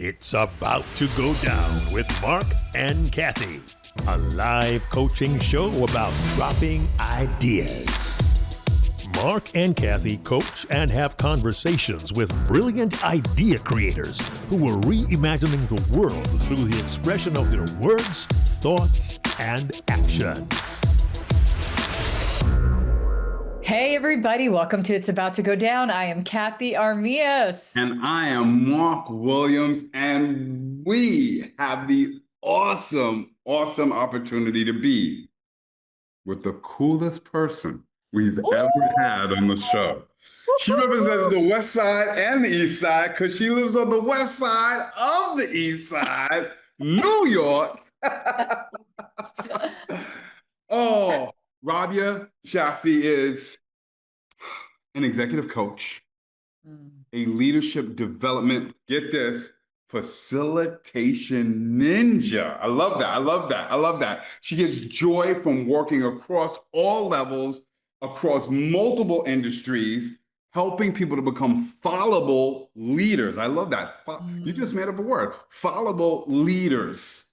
It's about to go down with Marc and Cathey, a live coaching show about dropping ideas. Marc and Cathey coach and have conversations with brilliant idea creators who are reimagining the world through the expression of their words, thoughts, and action. Hey, everybody. Welcome to It's About to Go Down. I am Cathey Armillas. And I am Marc Williams, and we have the awesome opportunity to be with the coolest person we've ever had on the show. She represents the West Side and the East Side because she lives on the West Side of the East Side, New York. Oh, Raabia Shafi is an executive coach, a leadership development, get this, facilitation ninja. I love that. She gets joy from working across all levels, across multiple industries, helping people to become followable leaders. I love that. You just made up a word, followable leaders.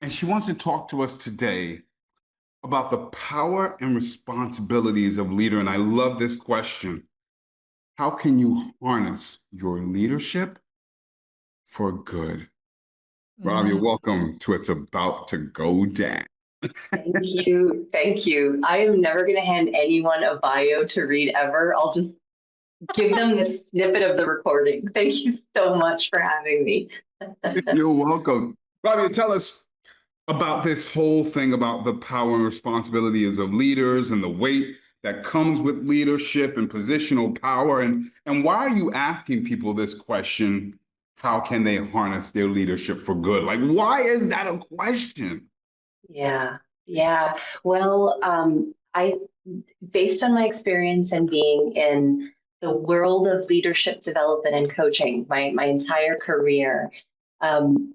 And she wants to talk to us today about the power and responsibilities of leader. And I love this question. How can you harness your leadership for good? Raabia, welcome to It's About to Go Down. Thank you. I am never going to hand anyone a bio to read ever. I'll just give them this snippet of the recording. Thank you so much for having me. You're welcome. Raabia, tell us about this whole thing about the power and responsibilities of leaders and the weight that comes with leadership and positional power. And why are you asking people this question? How can they harness their leadership for good? Like, why is that a question? Yeah. Well, based on my experience and being in the world of leadership development and coaching, my entire career, something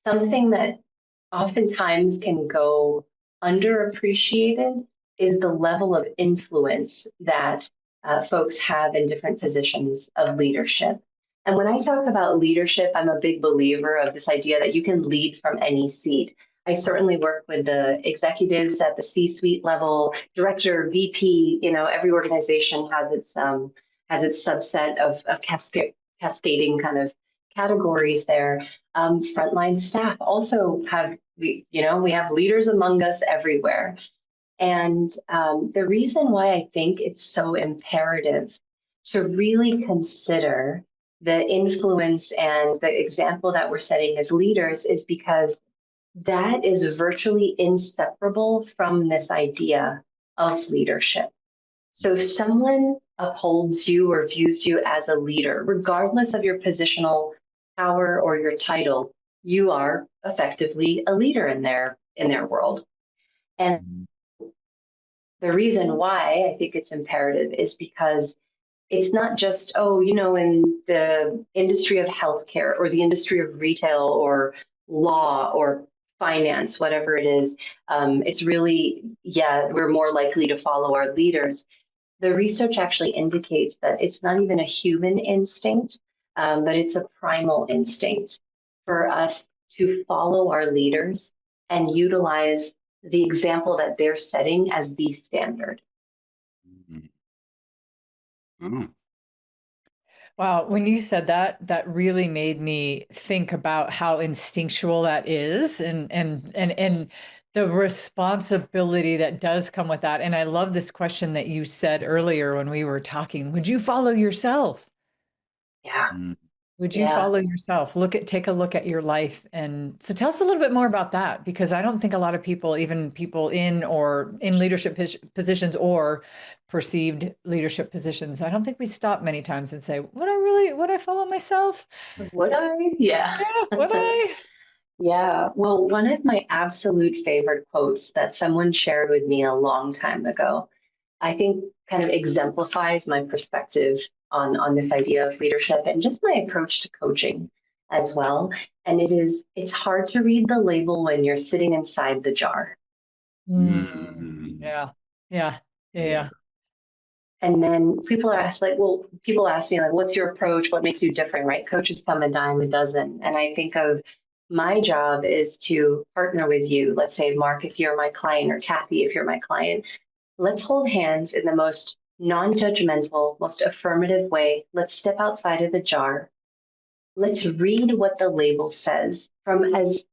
that oftentimes can go underappreciated is the level of influence that folks have in different positions of leadership. And when I talk about leadership, I'm a big believer of this idea that you can lead from any seat. I certainly work with the executives at the C-suite level, director, VP. Every organization has its subset of cascading kind of categories there. Frontline staff also we have leaders among us everywhere. And the reason why I think it's so imperative to really consider the influence and the example that we're setting as leaders is because that is virtually inseparable from this idea of leadership. So someone upholds you or views you as a leader, regardless of your positional power or your title, you are effectively a leader in their world. And the reason why I think it's imperative is because it's not just, in the industry of healthcare or the industry of retail or law or finance, whatever it is, it's really, we're more likely to follow our leaders. The research actually indicates that it's not even a human instinct, but it's a primal instinct for us to follow our leaders and utilize the example that they're setting as the standard. Wow, when you said that, that really made me think about how instinctual that is and the responsibility that does come with that. And I love this question that you said earlier when we were talking. Would you follow yourself? Yeah. Would you follow yourself? Take a look at your life. And so tell us a little bit more about that, because I don't think a lot of people, even people in leadership positions or perceived leadership positions, I don't think we stop many times and say, would I follow myself? Would I? Yeah. Would I? Yeah. Well, one of my absolute favorite quotes that someone shared with me a long time ago, I think kind of exemplifies my perspective on this idea of leadership and just my approach to coaching as well. And it's hard to read the label when you're sitting inside the jar. Yeah. And then people ask me like, what's your approach? What makes you different, right? Coaches come a dime a dozen. And I think of my job is to partner with you. Let's say, Marc, if you're my client, or Cathey, if you're my client, let's hold hands in the most non-judgmental, most affirmative way. Let's step outside of the jar. Let's read what the label says from as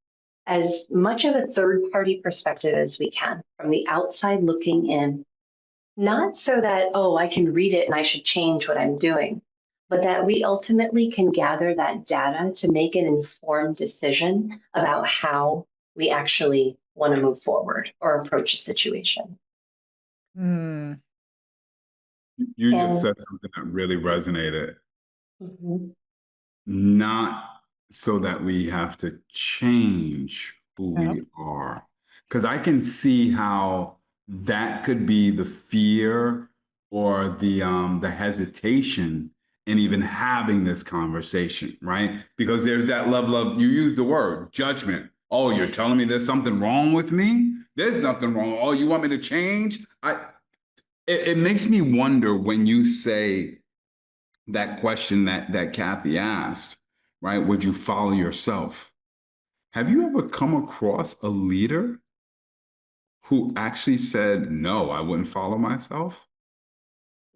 much of a third-party perspective as we can, from the outside looking in. Not so that, oh, I can read it and I should change what I'm doing, but that we ultimately can gather that data to make an informed decision about how we actually want to move forward or approach a situation. Mm. You just said something that really resonated. Mm-hmm. Not so that we have to change who we are. Because I can see how that could be the fear or the hesitation in even having this conversation, right? Because there's that level of, you use the word judgment. Oh, you're telling me there's something wrong with me? There's nothing wrong. Oh, you want me to change? It makes me wonder when you say that question that Cathey asked, right? Would you follow yourself? Have you ever come across a leader who actually said, no, I wouldn't follow myself?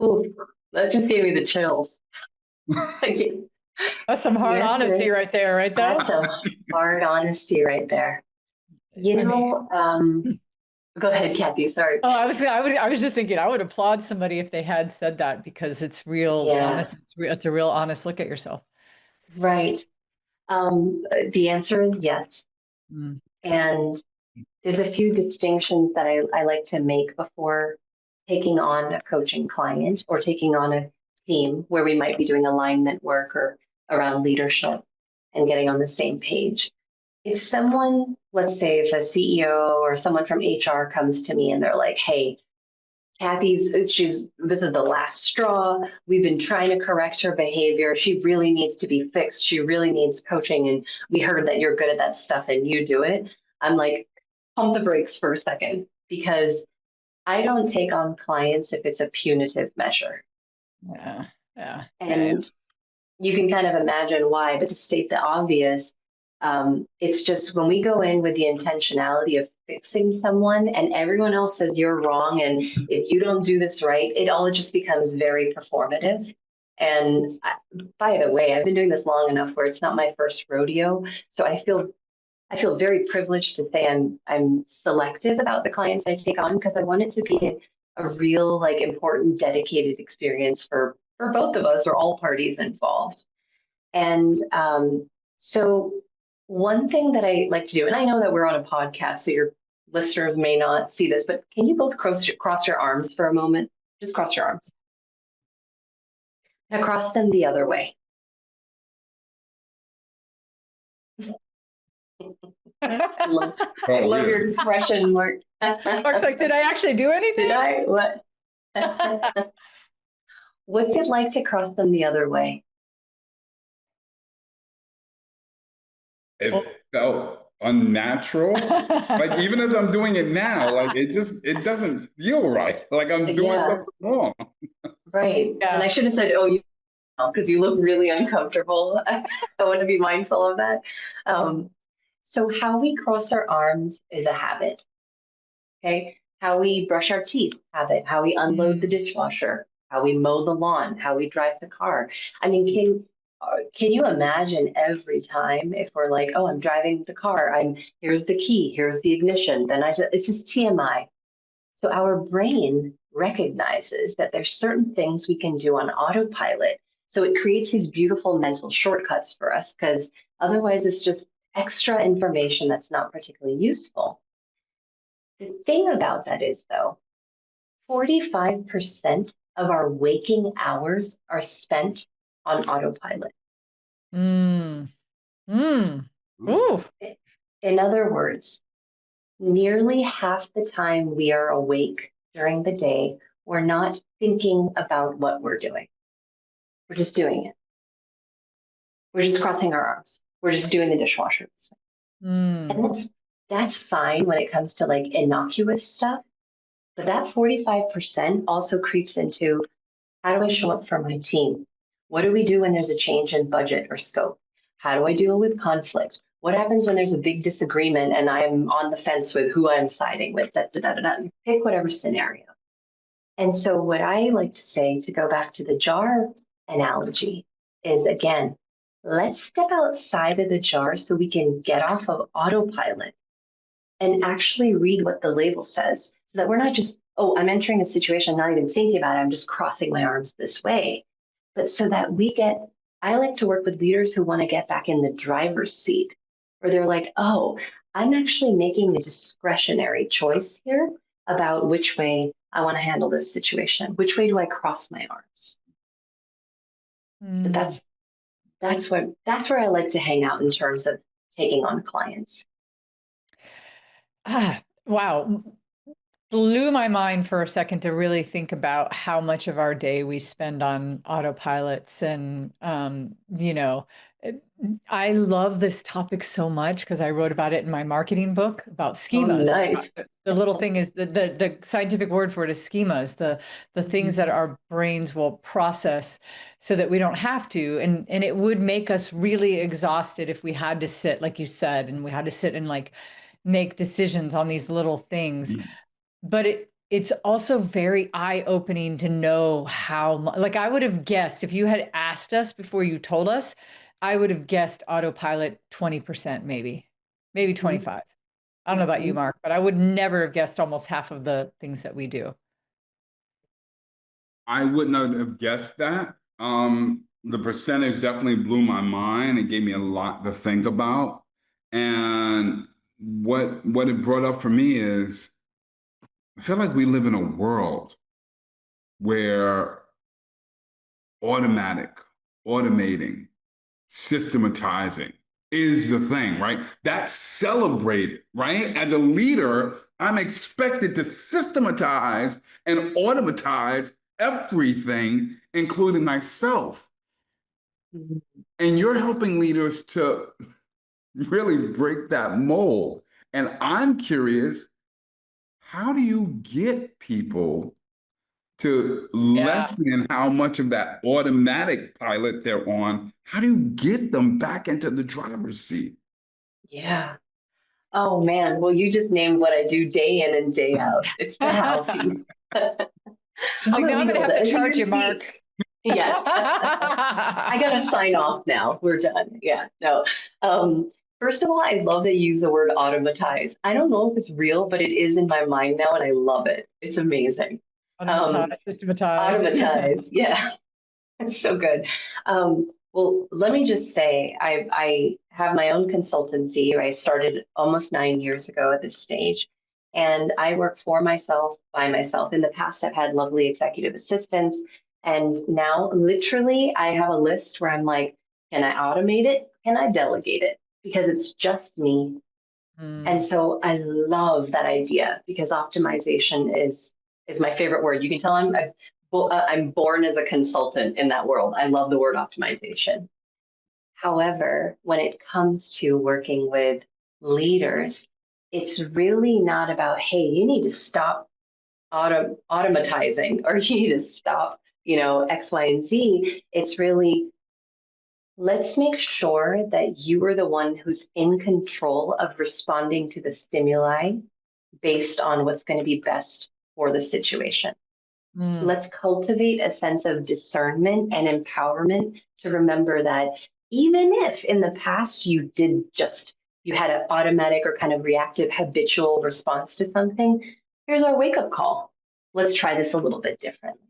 Ooh, that just gave me the chills. That's some hard honesty right there, right? That's some hard honesty right there. You know, go ahead, Cathey. Sorry. Oh, I was just thinking I would applaud somebody if they had said that, because it's real honest. It's a real honest look at yourself. Right. The answer is yes. Mm. And there's a few distinctions that I like to make before taking on a coaching client or taking on a team where we might be doing alignment work or around leadership and getting on the same page. If someone, let's say if a CEO or someone from HR comes to me and they're like, hey, this is the last straw. We've been trying to correct her behavior. She really needs to be fixed. She really needs coaching. And we heard that you're good at that stuff and you do it. I'm like, pump the brakes for a second, because I don't take on clients if it's a punitive measure. And you can kind of imagine why, but to state the obvious, it's just when we go in with the intentionality of fixing someone and everyone else says you're wrong, and if you don't do this right, it all just becomes very performative. And by the way, I've been doing this long enough where it's not my first rodeo, so I feel very privileged to say I'm selective about the clients I take on, because I want it to be a real, like, important, dedicated experience for both of us or all parties involved. And so one thing that I like to do, and I know that we're on a podcast, so your listeners may not see this, but can you both cross your arms for a moment? Just cross your arms. Now cross them the other way. I love your expression, Marc. Marc's like, did I actually do anything? Did I? What? What's it like to cross them the other way? It felt unnatural. Like, even as I'm doing it now, like it doesn't feel right. Like I'm doing something wrong. Right. Yeah. And I should have said, oh, you, because you look really uncomfortable. I want to be mindful of that. So how we cross our arms is a habit. Okay. How we brush our teeth, habit. How we unload the dishwasher, how we mow the lawn, how we drive the car. I mean, can you imagine every time if we're like, oh, I'm driving the car, here's the key, here's the ignition, then it's just TMI. So our brain recognizes that there's certain things we can do on autopilot. So it creates these beautiful mental shortcuts for us, because otherwise it's just extra information that's not particularly useful. The thing about that is, though, 45% of our waking hours are spent on autopilot. Ooh. In other words, nearly half the time we are awake during the day, we're not thinking about what we're doing. We're just doing it. We're just crossing our arms. We're just doing the dishwasher. And that's fine when it comes to like innocuous stuff. But that 45% also creeps into How do I show up for my team? What do we do when there's a change in budget or scope? How do I deal with conflict? What happens when there's a big disagreement and I'm on the fence with who I'm siding with? Da, da, da, da, da. Pick whatever scenario. And so what I like to say, to go back to the jar analogy, is again, let's step outside of the jar so we can get off of autopilot and actually read what the label says, so that we're not just, oh, I'm entering a situation, I'm not even thinking about it, I'm just crossing my arms this way. But so that I like to work with leaders who want to get back in the driver's seat, where they're like, oh, I'm actually making a discretionary choice here about which way I want to handle this situation. Which way do I cross my arms? So that's where I like to hang out in terms of taking on clients. Wow. Blew my mind for a second to really think about how much of our day we spend on autopilots. And, I love this topic so much because I wrote about it in my marketing book about schemas. Oh, nice. The little thing is the scientific word for it is schemas, the things that our brains will process so that we don't have to. And it would make us really exhausted if we had to sit, like you said, and we had to sit and like make decisions on these little things. But it's also very eye-opening to know how much, like I would have guessed if you had asked us before you told us, I would have guessed autopilot 20%, maybe 25. I don't know about you, Mark, but I would never have guessed almost half of the things that we do. I would not have guessed that. The percentage definitely blew my mind. It gave me a lot to think about. And what it brought up for me is, I feel like we live in a world where automating, systematizing is the thing, right? That's celebrated, right? As a leader, I'm expected to systematize and automatize everything, including myself. And you're helping leaders to really break that mold. And I'm curious, how do you get people to lessen how much of that automatic pilot they're on? How do you get them back into the driver's seat? Yeah. Oh man. Well, you just named what I do day in and day out. It's the how piece. She's like, now I'm gonna have to charge you, Mark. Yes. I gotta sign off now. We're done. Yeah. No. First of all, I love that you use the word automatize. I don't know if it's real, but it is in my mind now, and I love it. It's amazing. Systematize. Automatize. Yeah. It's so good. Well, let me just say, I have my own consultancy. I started almost 9 years ago at this stage, and I work for myself, by myself. In the past, I've had lovely executive assistants, and now literally I have a list where I'm like, can I automate it? Can I delegate it? Because it's just me. And so I love that idea, because optimization is my favorite word. You can tell I'm born as a consultant in that world. I love the word optimization. However, when it comes to working with leaders, it's really not about, hey, you need to stop automatizing, or you need to stop, X, Y, and Z. It's really, let's make sure that you are the one who's in control of responding to the stimuli based on what's going to be best for the situation. Let's cultivate a sense of discernment and empowerment to remember that even if in the past you had an automatic or kind of reactive habitual response to something, here's our wake-up call. Let's try this a little bit differently.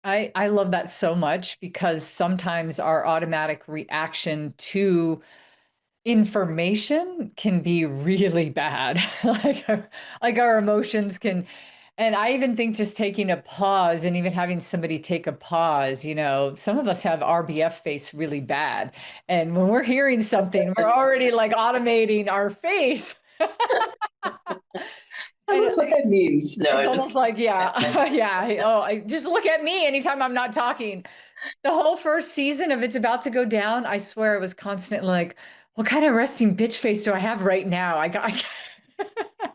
I love that so much, because sometimes our automatic reaction to information can be really bad. like our emotions can. And I even think just taking a pause, and even having somebody take a pause, some of us have RBF face really bad. And when we're hearing something, we're already like automating our face. That's what that means. No, it's almost like, yeah. Oh, just look at me anytime I'm not talking. The whole first season of It's About to Go Down, I swear it was constant like, what kind of resting bitch face do I have right now?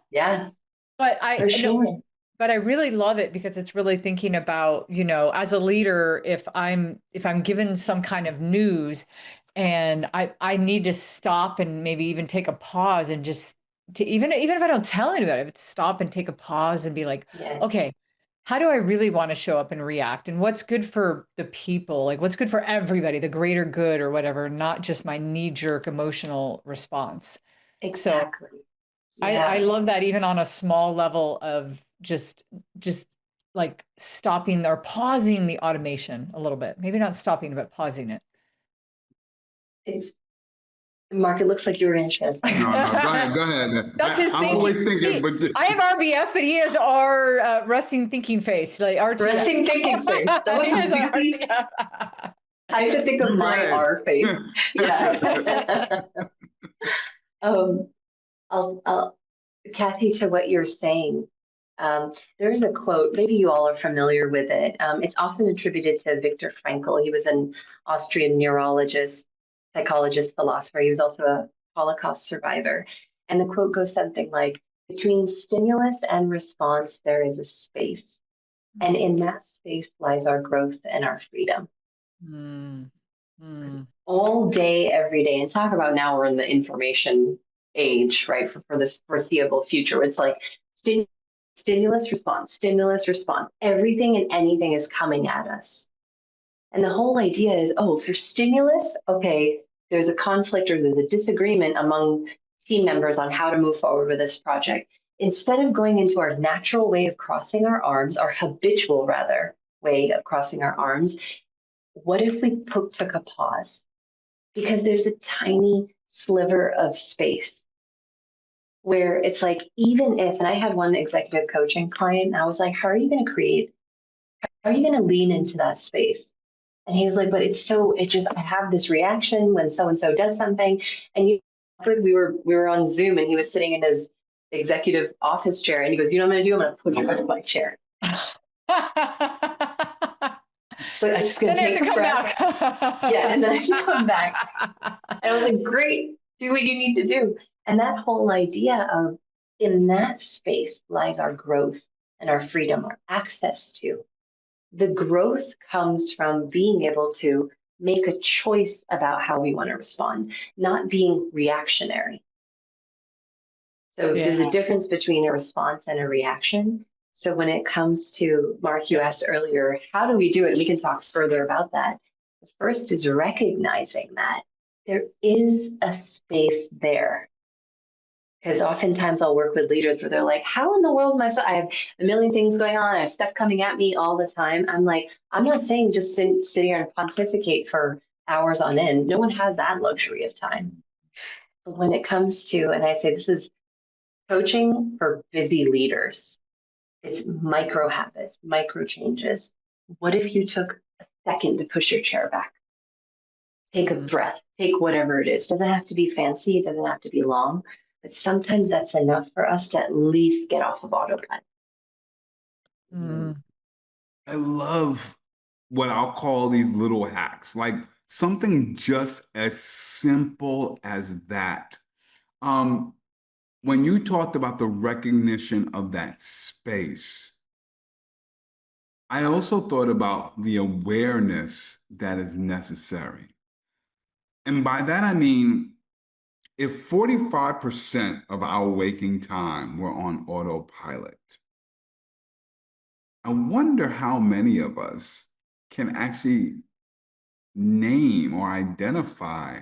Yeah. But For sure. but I really love it because it's really thinking about, as a leader, if I'm given some kind of news and I need to stop and maybe even take a pause and just to even if I don't tell anybody, but stop and take a pause and be like, Yeah, okay, how do I really want to show up and react? And what's good for the people? Like what's good for everybody, the greater good or whatever, not just my knee-jerk emotional response. So exactly. I Yeah, love that even on a small level of just like stopping or pausing the automation a little bit. Maybe not stopping, but pausing it. it's Mark. It looks like you were going to share something. No, no, go ahead, go ahead. That's his I'm always thinking. thinking, but I have RBF, but he has our resting thinking face, like RTF. Resting thinking face. That was He has our really, RTF. I have to think of go my ahead. R face. Yeah. um, I'll, Cathey, to what you're saying, there's a quote, maybe you all are familiar with it. It's often attributed to Viktor Frankl. He was an Austrian neurologist, psychologist, philosopher. He was also a Holocaust survivor. And the quote goes something like, between stimulus and response, there is a space. And in that space lies our growth and our freedom. Mm, mm. All day, every day. And talk about now we're in the information age, right? For this foreseeable future. It's like stimulus, response. Everything and anything is coming at us. And the whole idea is, oh, there's stimulus. Okay, there's a conflict or there's a disagreement among team members on how to move forward with this project. Instead of going into our natural way of crossing our arms, our habitual, rather, way of crossing our arms, what if we took a pause? Because there's a tiny sliver of space where it's like, even if, and I had one executive coaching client, and I was like, how are you going to create, how are you going to lean into that space? And he was like, but I have this reaction when so-and-so does something. And we were on Zoom and he was sitting in his executive office chair and he goes, you know what I'm going to do? I'm going to put you out of my chair. So I'm just going to take a breath. Yeah, and then I have to come back. And I was like, great, do what you need to do. And that whole idea of in that space lies our growth and our freedom, our access to. The growth comes from being able to make a choice about how we want to respond, not being reactionary. So there's a difference between a response and a reaction. So when it comes to, Mark, you asked earlier, how do we do it? We can talk further about that. The first is recognizing that there is a space there. Because oftentimes I'll work with leaders where they're like, how in the world am I supposed, I have a million things going on. I have stuff coming at me all the time. I'm like, I'm not saying just sit here and pontificate for hours on end. No one has that luxury of time. But when it comes to, and I'd say this is coaching for busy leaders, it's micro habits, micro changes. What if you took a second to push your chair back? Take a breath, take whatever it is. Doesn't have to be fancy, it doesn't have to be long, but sometimes that's enough for us to at least get off of autopilot. I love what I'll call these little hacks, like something just as simple as that. When you talked about the recognition of that space, I also thought about the awareness that is necessary. And by that, I mean, if 45% of our waking time were on autopilot, I wonder how many of us can actually name or identify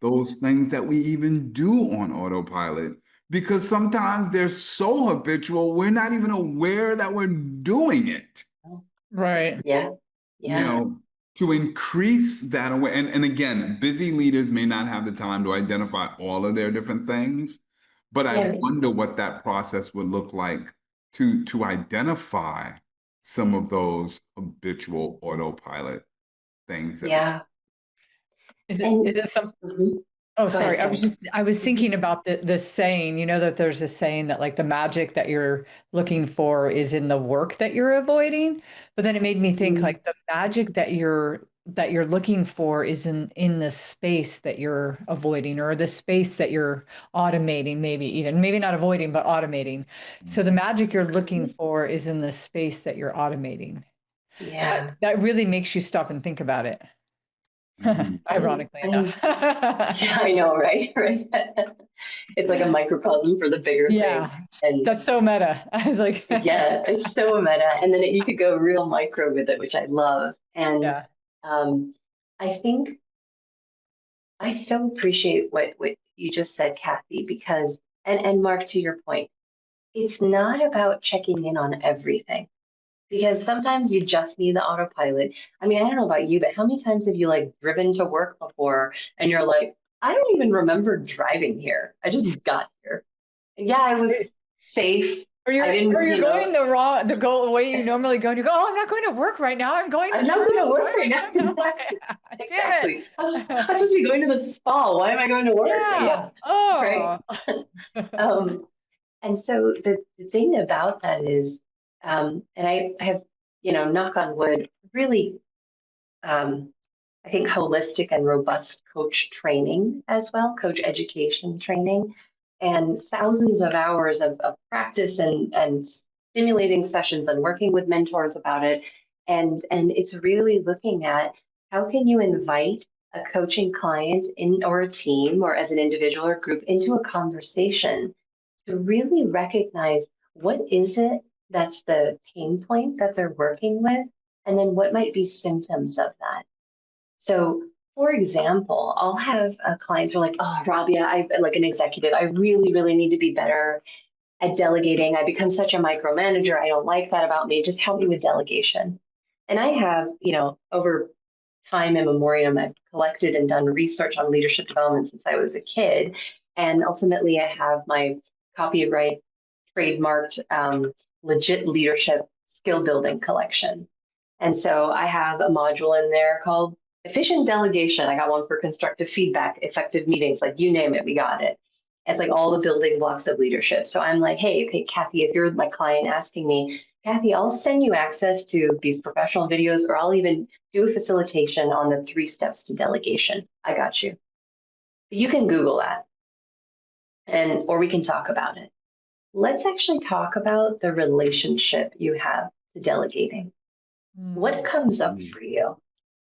those things that we even do on autopilot, because sometimes they're so habitual, we're not even aware that we're doing it. Right. Yeah. You know, to increase that awareness, and again, busy leaders may not have the time to identify all of their different things, but I wonder what that process would look like to identify some of those habitual autopilot things. Is it some? Oh, sorry. I was thinking about the saying, that there's a saying that like the magic that you're looking for is in the work that you're avoiding. But then it made me think like the magic that you're that you're looking for is in the space that you're avoiding, or the space that you're automating, maybe not avoiding, but automating. So the magic you're looking for is in the space that you're automating. Yeah. That really makes you stop and think about it. Ironically enough. Yeah, I know, right? Right. It's like a microcosm for the bigger Yeah, thing. And that's so meta. I was like, yeah, it's so meta. And then you could go real micro with it, which I love. And yeah. I think I so appreciate what you just said, Cathey, because and Marc, to your point, it's not about checking in on everything. Because sometimes you just need the autopilot. I mean, I don't know about you, but how many times have you like driven to work before and you're like, I don't even remember driving here. I just got here. Yeah, I was safe. Or I didn't, you're going the way you normally go, and you go, oh, I'm not going to work right now. I'm going I'm not through. going to work right now. Damn Exactly. I'm supposed to be going to the spa. Why am I going to work? Yeah. Oh. Right. And so the thing about that is, and I have, knock on wood, really, I think holistic and robust coach training as well, coach education training, and thousands of hours of practice and stimulating sessions and working with mentors about it. And it's really looking at how can you invite a coaching client in or a team or as an individual or group into a conversation to really recognize what is it that's the pain point that they're working with, and then what might be symptoms of that. So, for example, I'll have clients who are like, oh, Raabia, I like an executive, I really, really need to be better at delegating. I become such a micromanager. I don't like that about me. Just help me with delegation. And I have, over time in memoriam, I've collected and done research on leadership development since I was a kid. And ultimately, I have my copyright trademarked legit leadership skill building collection. And so I have a module in there called efficient delegation. I got one for constructive feedback, effective meetings, like you name it, we got it. It's like all the building blocks of leadership. So I'm like, hey, okay, Cathey, if you're my client asking me, Cathey, I'll send you access to these professional videos, or I'll even do a facilitation on the 3 steps to delegation. I got you. You can Google that, or we can talk about it. Let's actually talk about the relationship you have to delegating. What comes up for you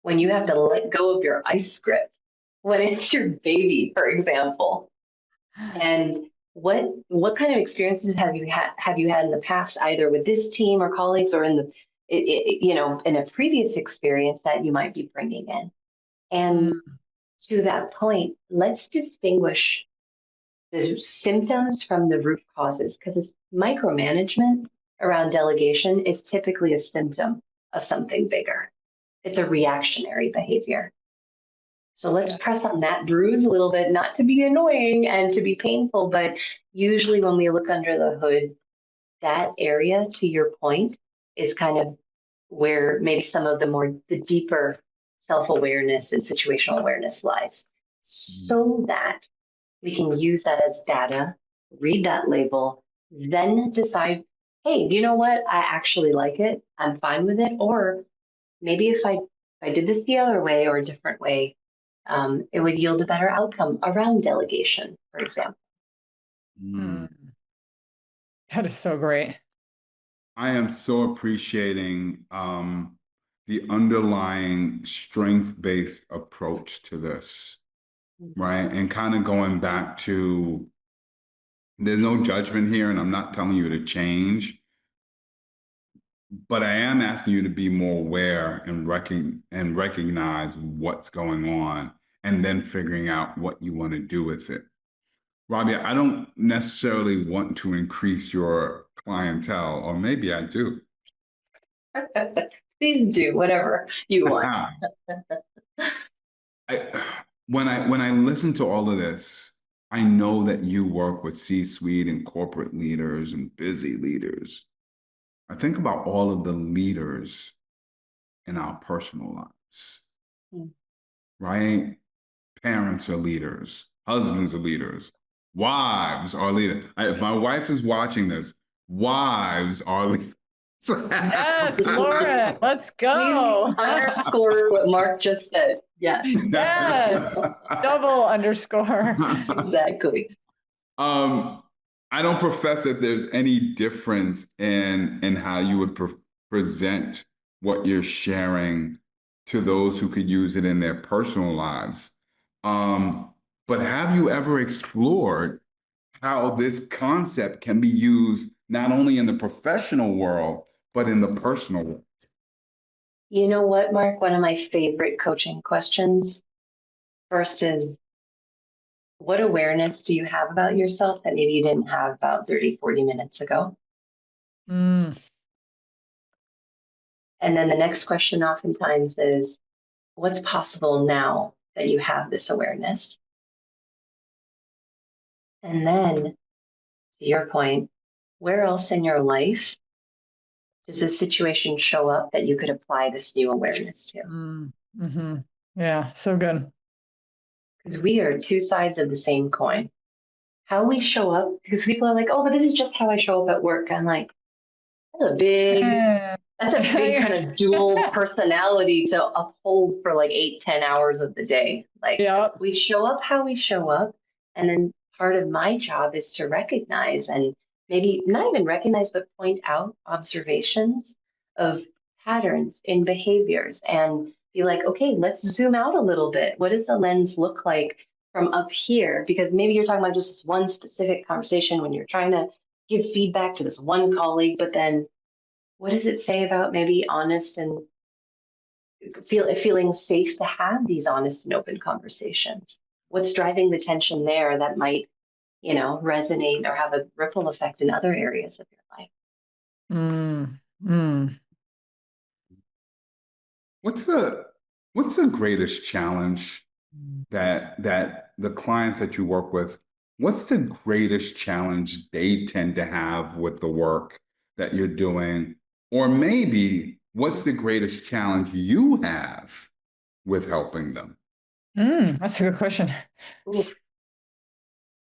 when you have to let go of your ice script, when it's your baby, for example? And what kind of experiences have you had in the past, either with this team or colleagues, or in in a previous experience that you might be bringing in? And to that point, let's distinguish the symptoms from the root causes, because micromanagement around delegation is typically a symptom of something bigger. It's a reactionary behavior. So let's press on that bruise a little bit, not to be annoying and to be painful, but usually when we look under the hood, that area, to your point, is kind of where maybe some of the deeper self-awareness and situational awareness lies, so that we can use that as data, read that label, then decide, hey, you know what? I actually like it. I'm fine with it. Or maybe if I did this the other way or a different way, it would yield a better outcome around delegation, for example. That is so great. I am so appreciating the underlying strength-based approach to this, right? And kind of going back to, there's no judgment here, and I'm not telling you to change, but I am asking you to be more aware and recognize what's going on, and then figuring out what you want to do with it. Raabia, I don't necessarily want to increase your clientele, or maybe I do. Please do whatever you want. When I listen to all of this, I know that you work with C-suite and corporate leaders and busy leaders. I think about all of the leaders in our personal lives, right? Parents are leaders, husbands are leaders, wives are leaders. If my wife is watching this, wives are leaders. Yes, Lauren, let's go. Underscore what Marc just said. Yes. Yes. Double underscore. Exactly. I don't profess that there's any difference in how you would present what you're sharing to those who could use it in their personal lives. But have you ever explored how this concept can be used not only in the professional world, but in the personal world? You know what, Marc? One of my favorite coaching questions first is, what awareness do you have about yourself that maybe you didn't have about 30, 40 minutes ago? Mm. And then the next question oftentimes is, what's possible now that you have this awareness? And then, to your point, where else in your life does this situation show up that you could apply this new awareness to? Mm-hmm. Yeah, so good. Because we are two sides of the same coin. How we show up, because people are like, oh, but this is just how I show up at work. I'm like, that's a big kind of dual personality to uphold for like 8-10 hours of the day. Like, we show up how we show up. And then part of my job is to recognize, and maybe not even recognize, but point out observations of patterns in behaviors and be like, okay, let's zoom out a little bit. What does the lens look like from up here? Because maybe you're talking about just this one specific conversation when you're trying to give feedback to this one colleague, but then what does it say about maybe honest and feeling safe to have these honest and open conversations? What's driving the tension there that might, resonate or have a ripple effect in other areas of your life? What's the greatest challenge that the clients that you work with, what's the greatest challenge they tend to have with the work that you're doing? Or maybe what's the greatest challenge you have with helping them? That's a good question.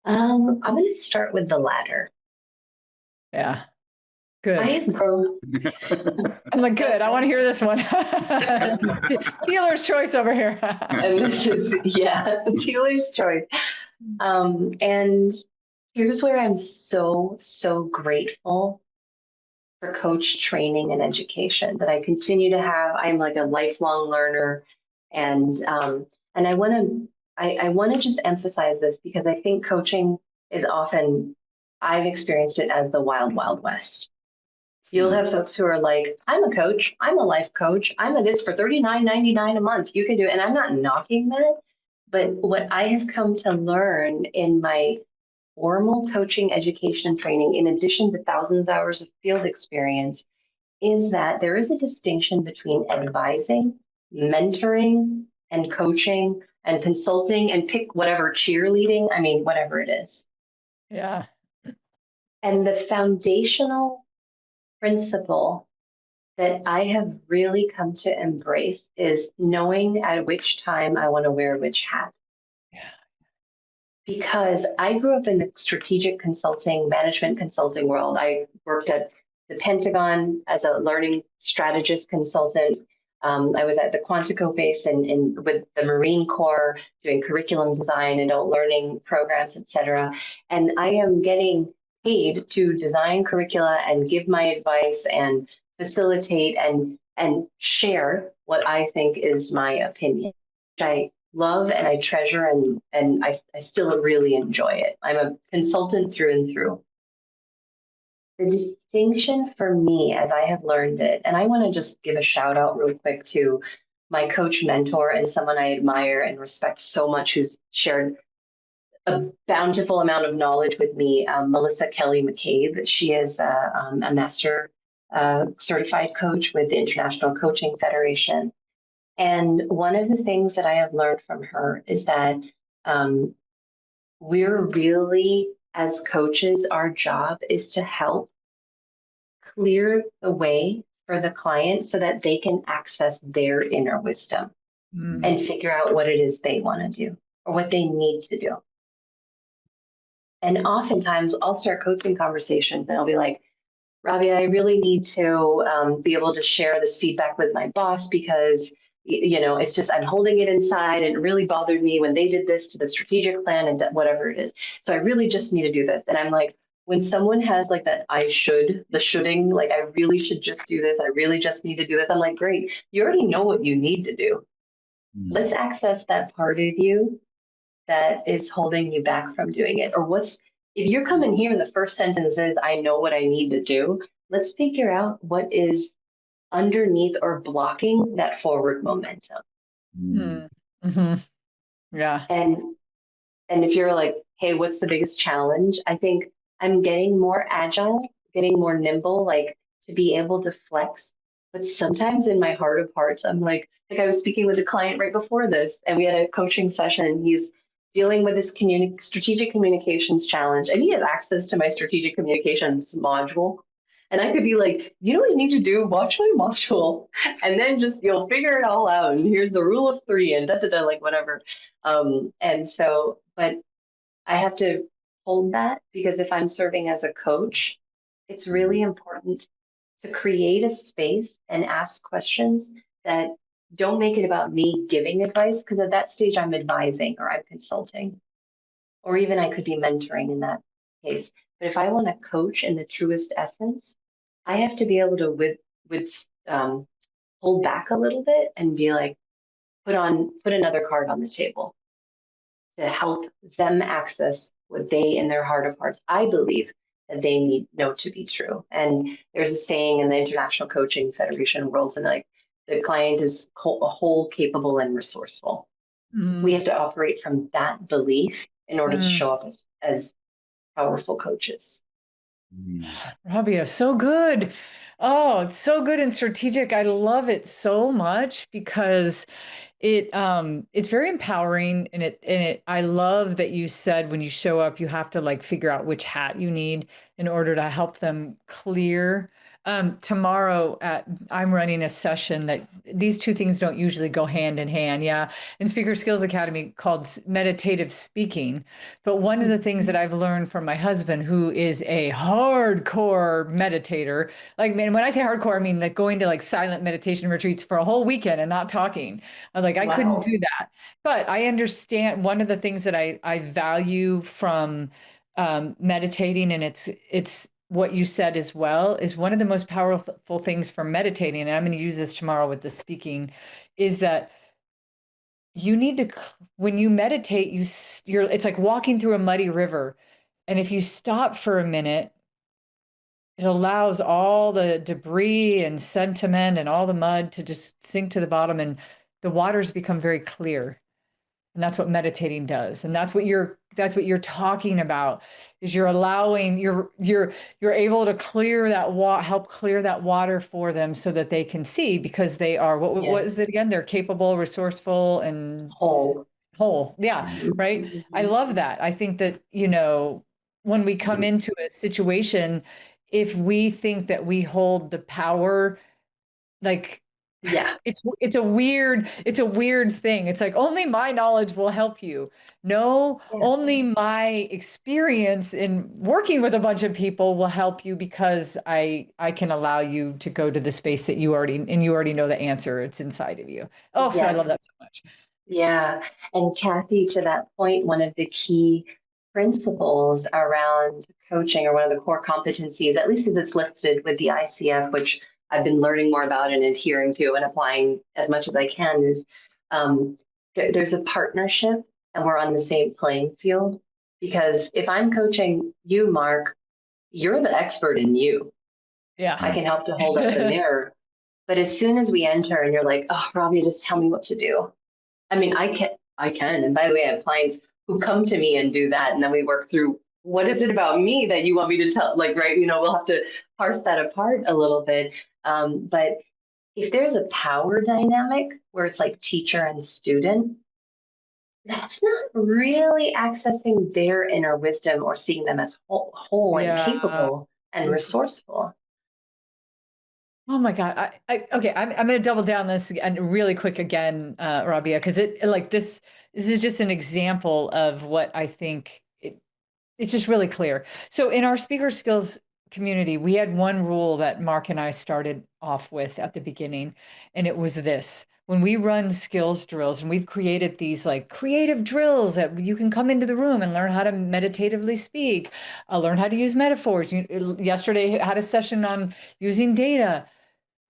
I'm going to start with the latter. Yeah. Good. I have grown. I'm like, good. I want to hear this one. Dealer's choice over here. And this is, dealer's choice. And here's where I'm so, so grateful for coach training and education that I continue to have. I'm like a lifelong learner. And I want to just emphasize this because I think coaching is often, I've experienced it as the wild, wild west. You'll have folks who are like, I'm a coach, I'm a life coach, I'm a this for $39.99 a month. You can do it. And I'm not knocking that. But what I have come to learn in my formal coaching education and training, in addition to thousands of hours of field experience, is that there is a distinction between advising, mentoring, and coaching and consulting, and pick whatever, cheerleading, whatever it is. Yeah. And the foundational principle that I have really come to embrace is knowing at which time I want to wear which hat. Yeah. Because I grew up in the strategic consulting, management consulting world. I worked at the Pentagon as a learning strategist consultant. I was at the Quantico base and with the Marine Corps doing curriculum design, adult learning programs, et cetera. And I am getting paid to design curricula and give my advice and facilitate and share what I think is my opinion, which I love and I treasure and I still really enjoy it. I'm a consultant through and through. The distinction for me, as I have learned it, and I want to just give a shout out real quick to my coach mentor and someone I admire and respect so much, who's shared a bountiful amount of knowledge with me, Melissa Kelly McCabe. She is a master certified coach with the International Coaching Federation. And one of the things that I have learned from her is that we're really, as coaches, our job is to help clear the way for the client so that they can access their inner wisdom and figure out what it is they want to do or what they need to do. And oftentimes I'll start coaching conversations and I'll be like, Raabia, I really need to be able to share this feedback with my boss because, it's just, I'm holding it inside and it really bothered me when they did this to the strategic plan and whatever it is. So I really just need to do this. And I'm like, when someone has like that, the shoulding, like, I really should just do this. I really just need to do this. I'm like, great. You already know what you need to do. Let's access that part of you that is holding you back from doing it. Or if you're coming here and the first sentence is, I know what I need to do, let's figure out what is underneath or blocking that forward momentum. Mm-hmm. Yeah. And if you're like, hey, what's the biggest challenge? I think I'm getting more agile, getting more nimble, like to be able to flex. But sometimes in my heart of hearts, I'm like I was speaking with a client right before this, and we had a coaching session. He's dealing with this strategic communications challenge, and he has access to my strategic communications module. And I could be like, you know what you need to do? Watch my module, and then just you'll figure it all out. And here's the rule of three, and like whatever. And so, but I have to hold that because if I'm serving as a coach, it's really important to create a space and ask questions that don't make it about me giving advice, because at that stage I'm advising or I'm consulting, or even I could be mentoring in that case. But if I want to coach in the truest essence, I have to be able to hold back a little bit and be like, put another card on the table to help them access what they, in their heart of hearts, I believe that they know to be true. And there's a saying in the International Coaching Federation world, and like the client is whole, capable, and resourceful. We have to operate from that belief in order to show up as powerful coaches. Raabia, so good. Oh, it's so good and strategic. I love it so much because it's very empowering, and I love that you said when you show up you have to like figure out which hat you need in order to help them clear. Tomorrow I'm running a session that these two things don't usually go hand in hand. Yeah. In Speaker Skills Academy called meditative speaking. But one of the things that I've learned from my husband, who is a hardcore meditator, like, man, when I say hardcore, I mean like going to like silent meditation retreats for a whole weekend and not talking. I couldn't do that. But I understand one of the things that I value from meditating, and it's what you said as well, is one of the most powerful things for meditating, and I'm going to use this tomorrow with the speaking, is that you need to, when you meditate, it's like walking through a muddy river. And if you stop for a minute, it allows all the debris and sentiment and all the mud to just sink to the bottom, and the waters become very clear. And that's what meditating does. And that's what you're talking about, is you're allowing, you're able to clear that help clear that water for them so that they can see, because they are, what is it again? They're capable, resourceful, and whole. Yeah. Right. I love that. I think that, when we come into a situation, if we think that we hold the power, like, yeah, it's a weird thing. It's like, only my knowledge will help you. No, only my experience in working with a bunch of people will help you, because I can allow you to go to the space that you already know the answer. It's inside of you. Oh, so I love that so much. Yeah. And Cathey, to that point, one of the key principles around coaching, or one of the core competencies, at least as it's listed with the ICF, which I've been learning more about and adhering to and applying as much as I can, is there's a partnership and we're on the same playing field. Because if I'm coaching you, Marc, you're the expert in you. Yeah. I can help to hold up the mirror. But as soon as we enter and you're like, oh, Raabia, just tell me what to do. I mean, I can. And by the way, I have clients who come to me and do that. And then we work through, what is it about me that you want me to tell? Like, right, we'll have to parse that apart a little bit. But if there's a power dynamic where it's like teacher and student, that's not really accessing their inner wisdom or seeing them as whole and capable and resourceful. Oh my God. Okay. I'm going to double down this and really quick again, Raabia, because this is just an example of what I think it's just really clear. So in our speaker skills community, we had one rule that Marc and I started off with at the beginning, and it was this. When we run skills drills, and we've created these like creative drills that you can come into the room and learn how to meditatively speak, learn how to use metaphors. Yesterday had a session on using data.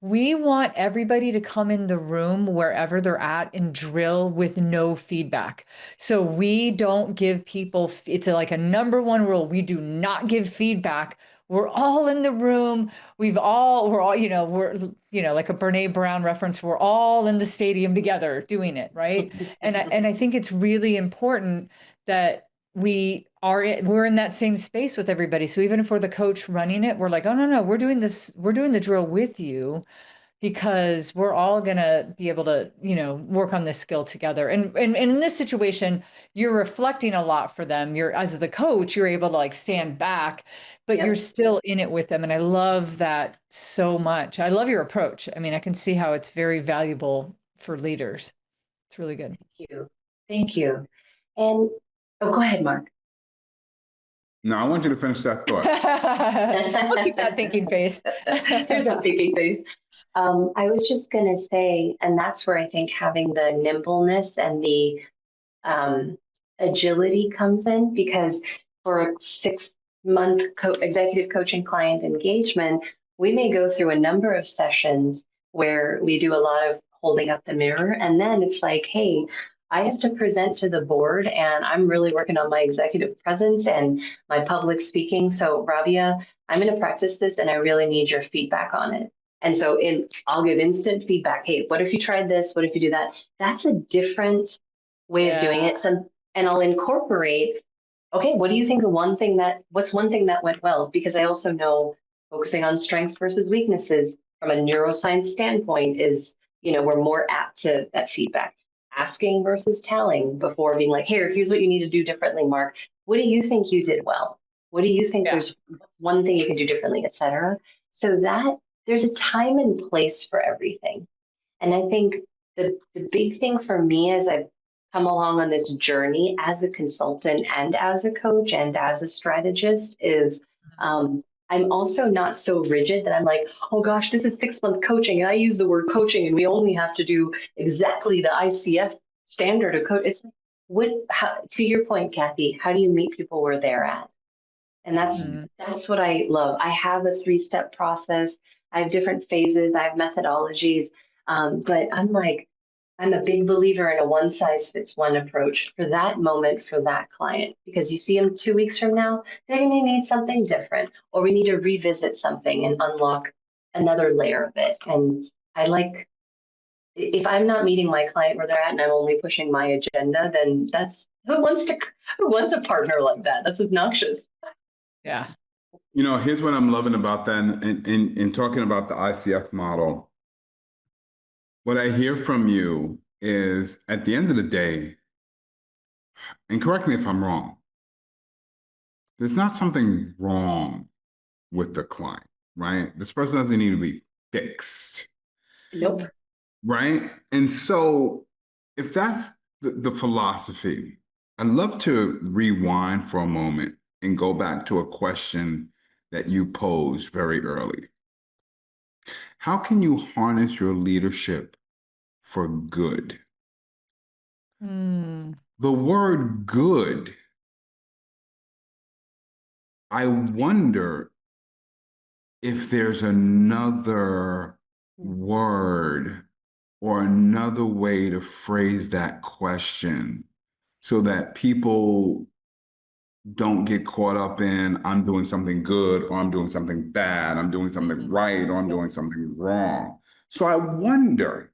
We want everybody to come in the room wherever they're at and drill with no feedback. So we don't give people, it's like a number one rule. We do not give feedback. We're all in the room. We're all, like a Brene Brown reference. We're all in the stadium together doing it, right? And I think it's really important that we're in that same space with everybody. So even if we're the coach running it, we're like, oh no, we're doing the drill with you, because we're all gonna be able to, work on this skill together. And in this situation, you're reflecting a lot for them. You're, as the coach, you're able to like stand back, but you're still in it with them. And I love that so much. I love your approach. I mean, I can see how it's very valuable for leaders. It's really good. Thank you. Thank you. And go ahead, Marc. No, I want you to finish that thought. I'll keep that thinking face. Here's that thinking face. I was just going to say, and that's where I think having the nimbleness and the agility comes in, because for a 6-month executive coaching client engagement, we may go through a number of sessions where we do a lot of holding up the mirror. And then it's like, hey, I have to present to the board, and I'm really working on my executive presence and my public speaking. So Raabia, I'm going to practice this, and I really need your feedback on it. And so I'll give instant feedback. Hey, what if you tried this? What if you do that? That's a different way of doing it. And I'll incorporate, okay, what do you think what's one thing that went well? Because I also know focusing on strengths versus weaknesses from a neuroscience standpoint is, we're more apt to that feedback. Asking versus telling before being like, here's what you need to do differently, Marc. What do you think you did well? What do you think there's one thing you can do differently, et cetera? So that there's a time and place for everything. And I think the big thing for me as I've come along on this journey as a consultant and as a coach and as a strategist is I'm also not so rigid that I'm like, oh gosh, this is 6-month coaching. And I use the word coaching and we only have to do exactly the ICF standard of coach. It's to your point, Cathey, how do you meet people where they're at? And that's what I love. I have a 3-step process. I have different phases. I have methodologies. But I'm a big believer in a one-size-fits-one approach for that moment, for that client, because you see them 2 weeks from now, they're going to need something different, or we need to revisit something and unlock another layer of it. And if I'm not meeting my client where they're at and I'm only pushing my agenda, then who wants a partner like that? That's obnoxious. Yeah. Here's what I'm loving about that, in talking about the ICF model. What I hear from you is, at the end of the day, and correct me if I'm wrong, there's not something wrong with the client, right? This person doesn't need to be fixed. Nope. Right? And so if that's the philosophy, I'd love to rewind for a moment and go back to a question that you posed very early. How can you harness your leadership for good? The word good, I wonder if there's another word or another way to phrase that question so that people don't get caught up in, I'm doing something good, or I'm doing something bad, I'm doing something right, or I'm doing something wrong. So I wonder,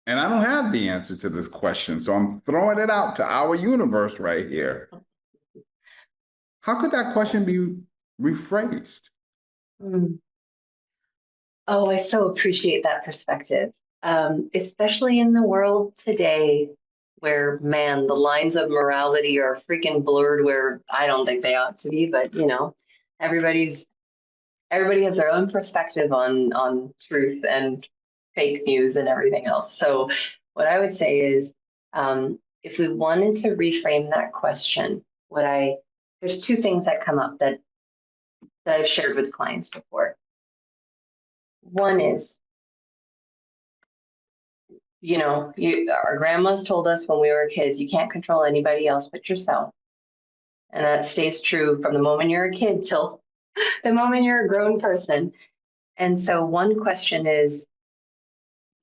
and I don't have the answer to this question, so I'm throwing it out to our universe right here. How could that question be rephrased? Oh, I so appreciate that perspective, especially in the world today where, man, the lines of morality are freaking blurred where I don't think they ought to be, but everybody has their own perspective on truth and fake news and everything else. So what I would say is, if we wanted to reframe that question, there's 2 things that come up that that I've shared with clients before. One is, our grandmas told us when we were kids, you can't control anybody else but yourself. And that stays true from the moment you're a kid till the moment you're a grown person. And so one question is,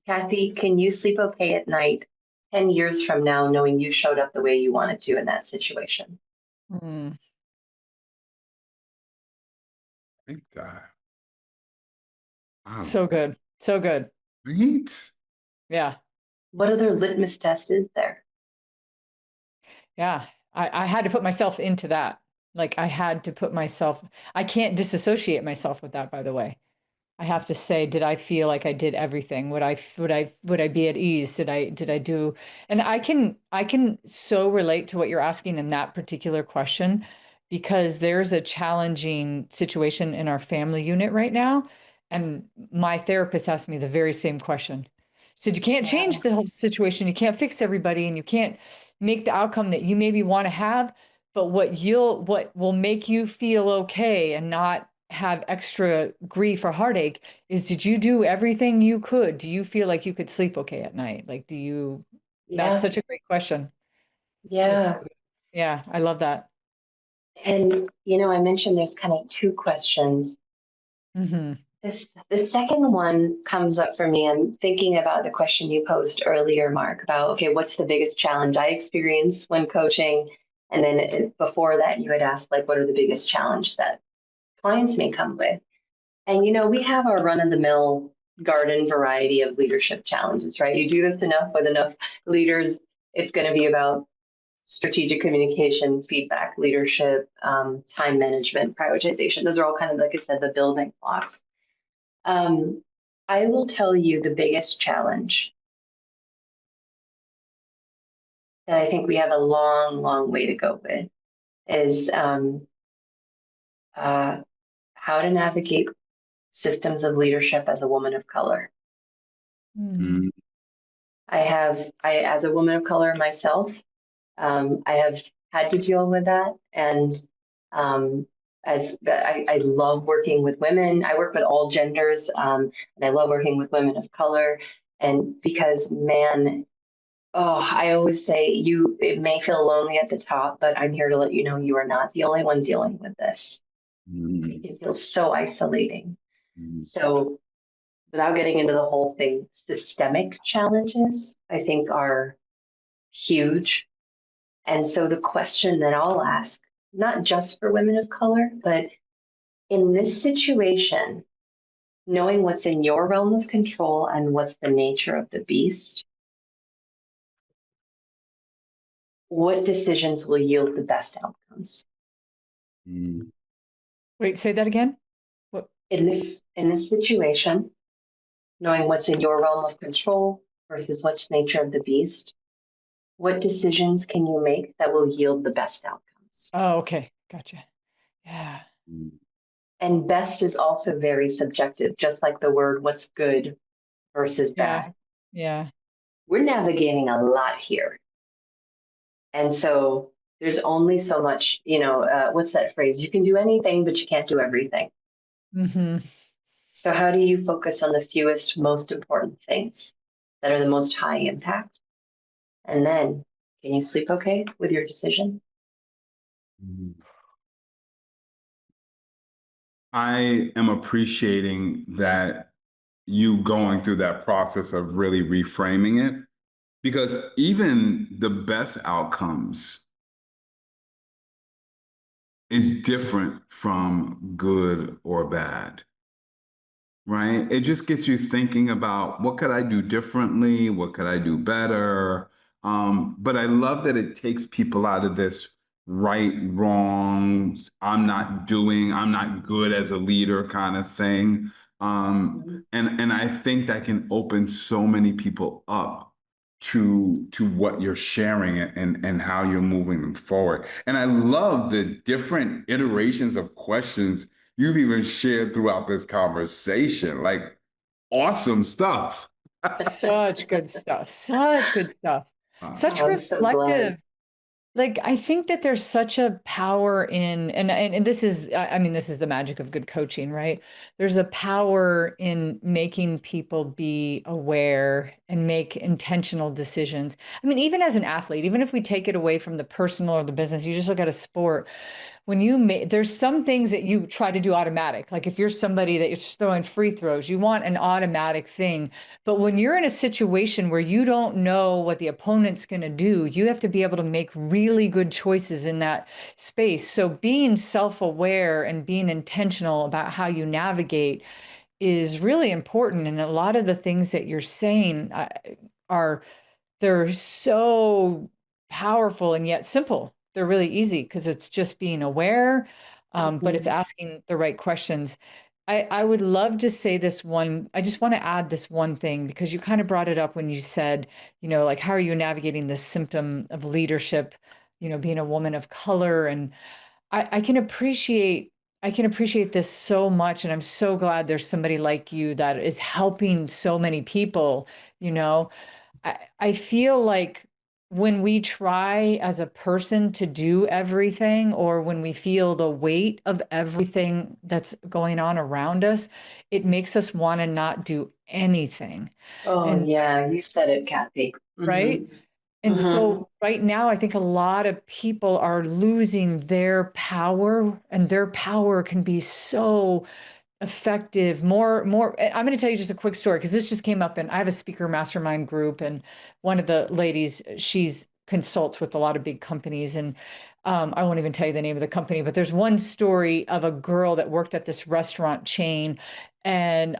Cathey, can you sleep okay at night 10 years from now, knowing you showed up the way you wanted to in that situation? Mm. Thank God. Wow. So good. So good. Right? Yeah. What other litmus test is there? Yeah. I had to put myself into that. Like I had to put myself, I can't disassociate myself with that, by the way. I have to say, did I feel like I did everything? Would I be at ease? Did I do? And I can so relate to what you're asking in that particular question, because there's a challenging situation in our family unit right now. And my therapist asked me the very same question. Said, you can't change the whole situation. You can't fix everybody, and you can't make the outcome that you maybe want to have. But what will make you feel okay and not have extra grief or heartache is, did you do everything you could? Do you feel like you could sleep okay at night? Like, that's such a great question. Yeah. Yeah, I love that. And, I mentioned there's kind of two questions. Mm-hmm. The second one comes up for me. I'm thinking about the question you posed earlier, Mark, about, okay, what's the biggest challenge I experienced when coaching? And then before that, you had asked, like, what are the biggest challenge that clients may come with? And, we have our run-of-the-mill garden variety of leadership challenges, right? You do this enough with enough leaders, it's going to be about strategic communication, feedback, leadership, time management, prioritization. Those are all kind of, like I said, the building blocks. I will tell you the biggest challenge that I think we have a long, long way to go with is how to navigate systems of leadership as a woman of color. Mm-hmm. As a woman of color myself, I have had to deal with that. And I love working with women. I work with all genders, and I love working with women of color. And because, man, I always say, it may feel lonely at the top, but I'm here to let you know you are not the only one dealing with this. It can feel so isolating. So without getting into the whole thing, systemic challenges, I think, are huge. And so the question that I'll ask, not just for women of color, but in this situation, knowing what's in your realm of control and what's the nature of the beast, what decisions will yield the best outcomes? Wait, say that again. What? In this situation, knowing what's in your realm of control versus what's the nature of the beast, what decisions can you make that will yield the best outcomes? Oh, okay. Gotcha. Yeah. And best is also very subjective, just like the word what's good versus bad. Yeah. We're navigating a lot here. And so there's only so much, what's that phrase? You can do anything, but you can't do everything. Mm-hmm. So how do you focus on the fewest, most important things that are the most high impact? And then, can you sleep okay with your decision? I am appreciating that you going through that process of really reframing it, because even the best outcomes is different from good or bad, right? It just gets you thinking about, what could I do differently? What could I do better? But I love that it takes people out of this right, wrong, I'm not good as a leader kind of thing. And I think that can open so many people up to what you're sharing and how you're moving them forward. And I love the different iterations of questions you've even shared throughout this conversation. Like, awesome stuff. Such good stuff. Such good stuff. Such I'm so glad. reflective. Like, I think that there's such a power in, and this is, I mean, this is the magic of good coaching, right? There's a power in making people be aware and make intentional decisions. I mean, even as an athlete, even if we take it away from the personal or the business, you just look at a sport. When you make, there's some things that you try to do automatic. Like if you're somebody that is throwing free throws, you want an automatic thing. But when you're in a situation where you don't know what the opponent's going to do, you have to be able to make really good choices in that space. So being self-aware and being intentional about how you navigate is really important. And a lot of the things that you're saying are, they're so powerful and yet simple. They're really easy because it's just being aware, but it's asking the right questions. I would love to say this one. I just want to add this one thing because you kind of brought it up when you said, like, how are you navigating this symptom of leadership, being a woman of color? And I can appreciate. I can appreciate this so much. And I'm so glad there's somebody like you that is helping so many people, you know. I feel like when we try as a person to do everything, or when we feel the weight of everything that's going on around us, it makes us want to not do anything. Oh, And yeah, you said it, Cathey. right. And Hmm. so right now, I think a lot of people are losing their power, and their power can be so effective, more. I'm going to tell you just a quick story because this just came up, and I have a speaker mastermind group, and one of the ladies, she's consults with a lot of big companies, and I won't even tell you the name of the company, but there's one story of a girl that worked at this restaurant chain. And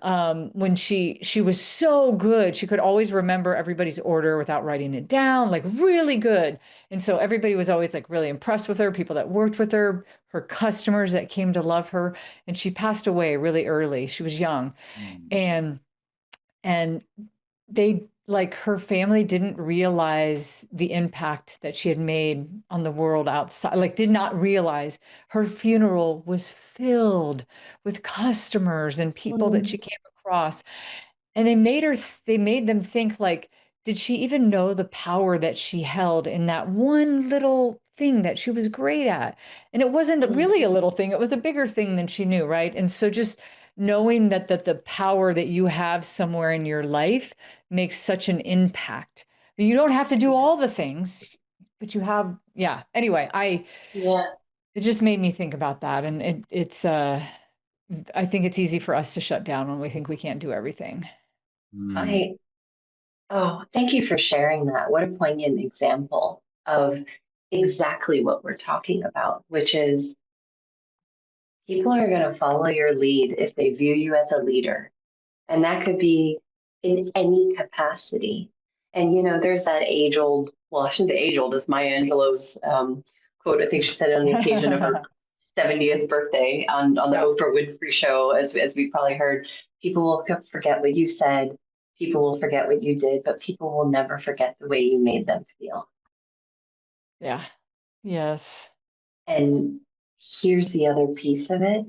when she was so good, she could always remember everybody's order without writing it down, like really good. And so everybody was always like really impressed with her, people that worked with her customers that came to love her. And she passed away really early. She was young. And and they, like, her family didn't realize the impact that she had made on the world outside, like did not realize her funeral was filled with customers and people that she came across. And they made them think, like, did she even know the power that she held in that one little thing that she was great at? And it wasn't really a little thing, it was a bigger thing than she knew, right? And so just knowing that the power that you have somewhere in your life makes such an impact. You don't have to do all the things, but you have, yeah. Anyway, Yeah. it just made me think about that. And it's I think it's easy for us to shut down when we think we can't do everything. Mm. I, oh, thank you for sharing that. What a poignant example of exactly what we're talking about, which is people are going to follow your lead if they view you as a leader. And that could be in any capacity. And, there's that age old, well, I shouldn't say age old, it's Maya Angelou's quote. I think she said it on the occasion of her 70th birthday on the Yeah. Oprah Winfrey Show, as we probably heard. People will forget what you said, people will forget what you did, but people will never forget the way you made them feel. Yeah. Yes. And here's the other piece of it.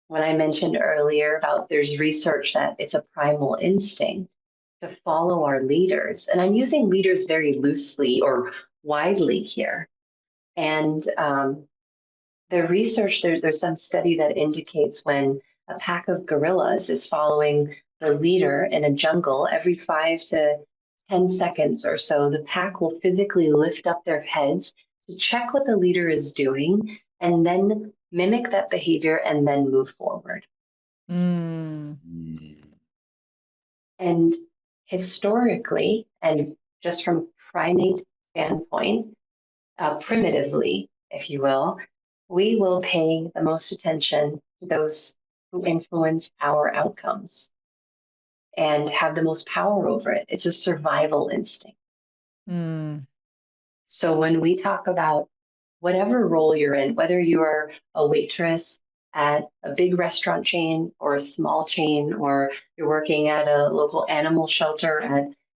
When I mentioned earlier about there's research that it's a primal instinct to follow our leaders. And I'm using leaders very loosely or widely here. And the research, there's some study that indicates when a pack of gorillas is following the leader in a jungle, every 5 to 10 seconds or so, the pack will physically lift up their heads to check what the leader is doing and then mimic that behavior and then move forward. Mm. And historically, and just from primate standpoint, primitively, if you we will pay the most attention to those who influence our outcomes and have the most power over it. It's a survival instinct. Mm. So when we talk about whatever role you're in, whether you are a waitress at a big restaurant chain or a small chain, or you're working at a local animal shelter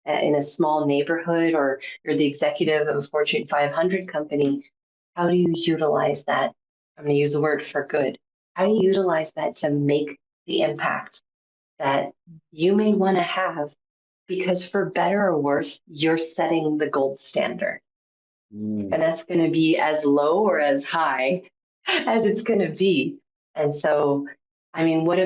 in a small neighborhood, or you're the executive of a Fortune 500 company, how do you utilize that? I'm going to use the word for good. How do you utilize that to make the impact that you may want to have? Because for better or worse, you're setting the gold standard. Mm. And that's going to be as low or as high as it's going to be. And so, I mean, what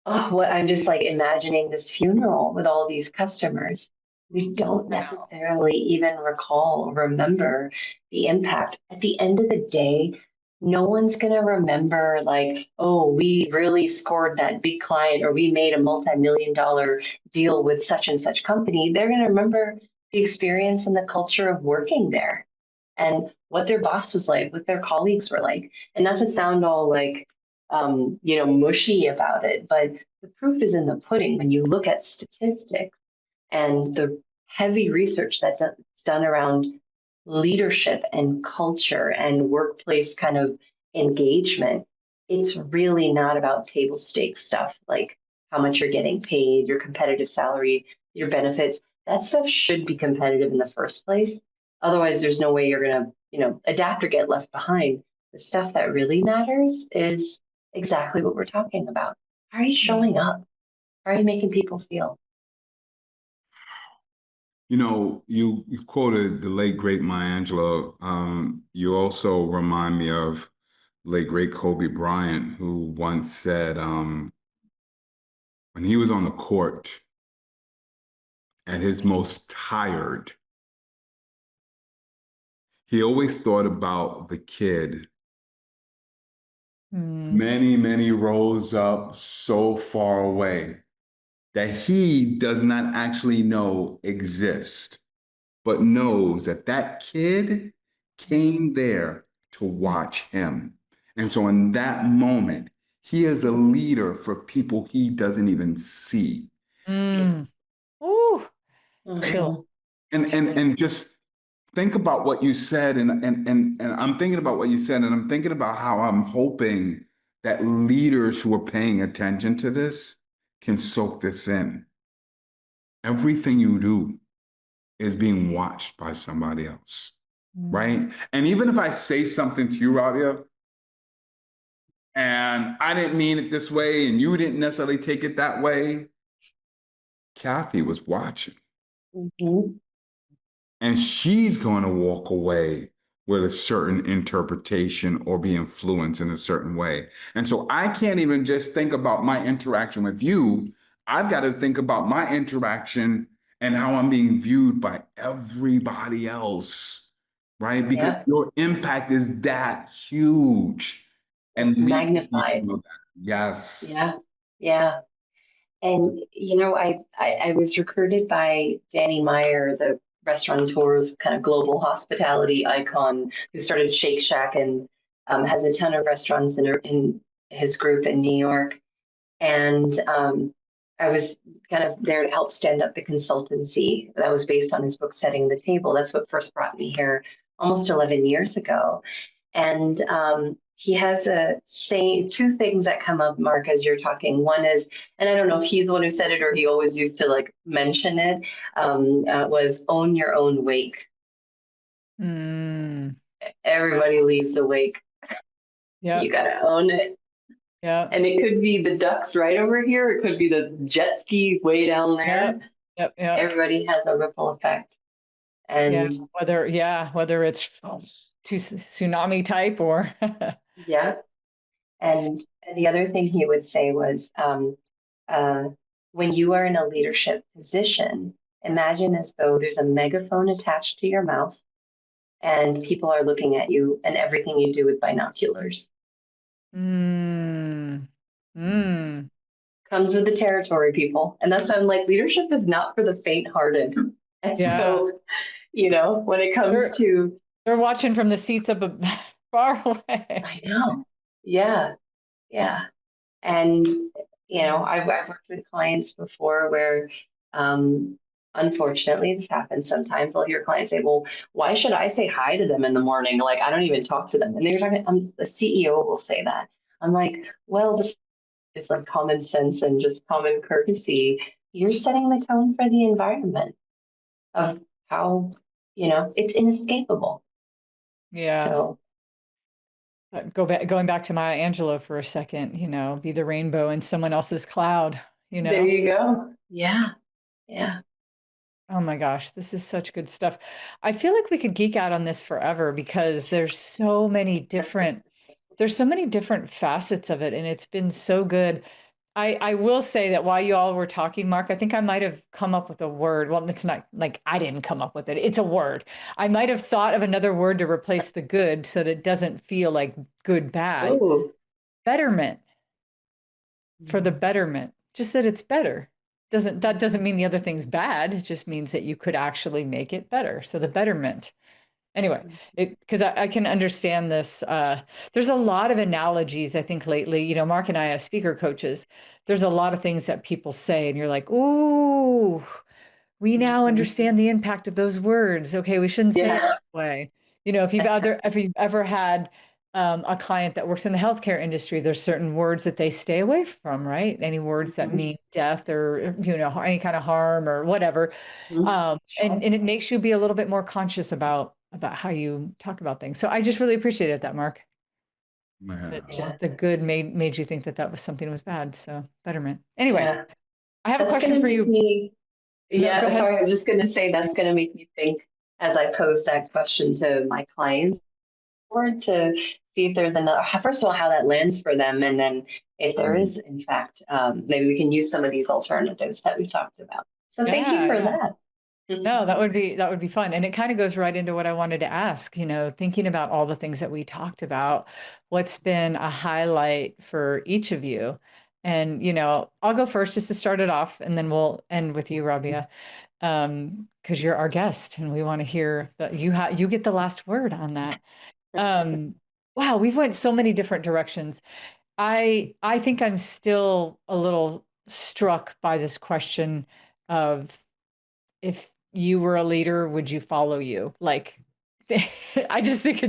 I'm just like imagining this funeral with all these customers. We don't necessarily even recall or remember the impact. At the end of the day, no one's going to remember like, oh, we really scored that big client or we made a multi-million-dollar deal with such and such company. They're going to remember the experience and the culture of working there and what their boss was like, what their colleagues were like. And not to sound all like, mushy about it, but the proof is in the pudding when you look at statistics and the heavy research that's done around leadership and culture and workplace kind of engagement. It's really not about table stakes stuff like how much you're getting paid, your competitive salary, your benefits. That stuff should be competitive in the first place. Otherwise, there's no way you're going to, adapt or get left behind. The stuff that really matters is exactly what we're talking about. How are you showing up? How are you making people feel? You quoted the late great Maya Angelou. You also remind me of late great Kobe Bryant, who once said, when he was on the court at his most tired, he always thought about the kid many, many rows up so far away that he does not actually know exist, but knows that that kid came there to watch him. And so in that moment, he is a leader for people he doesn't even see. Mm. Ooh, Mhm. And just think about what you said, and I'm thinking about what you said, and I'm thinking about how I'm hoping that leaders who are paying attention to this can soak this in. Everything you do is being watched by somebody else, right? And even if I say something to you, Raabia, and I didn't mean it this way, and you didn't necessarily take it that way, Cathey was watching. Mhm. And she's going to walk away with a certain interpretation or be influenced in a certain way. And so I can't even just think about my interaction with you. I've got to think about my interaction and how I'm being viewed by everybody else, right? Because Yeah, your impact is that huge. And it's leaders need to magnified. know that. Yes. Yeah, yeah. And I was recruited by Danny Meyer, the restaurateur's kind of global hospitality icon, who started Shake Shack and has a ton of restaurants in his group in New York. And I was kind of there to help stand up the consultancy that was based on his book, Setting the Table. That's what first brought me here almost 11 years ago. And he has a saying, two things that come up, Mark, as you're talking. One is, and I don't know if he's the one who said it or he always used to like mention it, was own your own wake. Mm. Everybody leaves the wake. Yeah. You got to own it. Yeah. And it could be the ducks right over here. It could be the jet ski way down there. Yep. Yep. Everybody has a ripple effect. Yeah. And Whether it's tsunami type or yeah. And the other thing he would say was when you are in a leadership position, imagine as though there's a megaphone attached to your mouth and people are looking at you and everything you do with binoculars. mm. Mm. Comes with the territory, people. And that's why I'm like, leadership is not for the faint-hearted. And Yeah. so, when it comes to They're watching from the seats up far away. I know. Yeah. Yeah. And, I've worked with clients before where, unfortunately, this happens sometimes. I'll hear clients say, well, why should I say hi to them in the morning? Like, I don't even talk to them. And they're talking, the CEO will say that. I'm like, well, it's like common sense and just common courtesy. You're setting the tone for the environment of how, it's inescapable. Yeah. So Going back to Maya Angelou for a second, be the rainbow in someone else's cloud, there you go. Yeah. Yeah. Oh my gosh, this is such good stuff. I feel like we could geek out on this forever because there's so many different facets of it, and it's been so good. I will say that while you all were talking, Mark, I think I might have come up with a word. Well, it's not like I didn't come up with it. It's a word. I might have thought of another word to replace the good so that it doesn't feel like good, bad. Oh, Betterment, for the betterment. Just that it's better. That doesn't mean the other thing's bad. It just means that you could actually make it better. So the betterment. Anyway, because I can understand this. There's a lot of analogies, I think, lately. Mark and I as speaker coaches, there's a lot of things that people say, and you're like, ooh, we now understand the impact of those words. Okay, we shouldn't say it yeah. that way. If you've ever had a client that works in the healthcare industry, there's certain words that they stay away from, right? Any words that mean death or any kind of harm or whatever. And it makes you be a little bit more conscious about how you talk about things. So I just really appreciated that, Mark. That Yeah. just the good made you think that was something was bad. So betterment. Anyway, Yeah. I have a That's question gonna for make you. me, No, go yeah, ahead. sorry, I was just gonna say that's gonna make me think as I pose that question to my clients, or to see if there's another, first of all, how that lands for them, and then if there is, in fact, maybe we can use some of these alternatives that we talked about. So thank you Yeah, for yeah. that. No, that would be fun. And it kind of goes right into what I wanted to ask, thinking about all the things that we talked about, what's been a highlight for each of you. And, I'll go first just to start it off, and then we'll end with you, Rabia, because you're our guest and we want to hear that you get the last word on that. Wow, we've went so many different directions. I think I'm still a little struck by this question of, if you were a leader, would you follow you? Like, I just think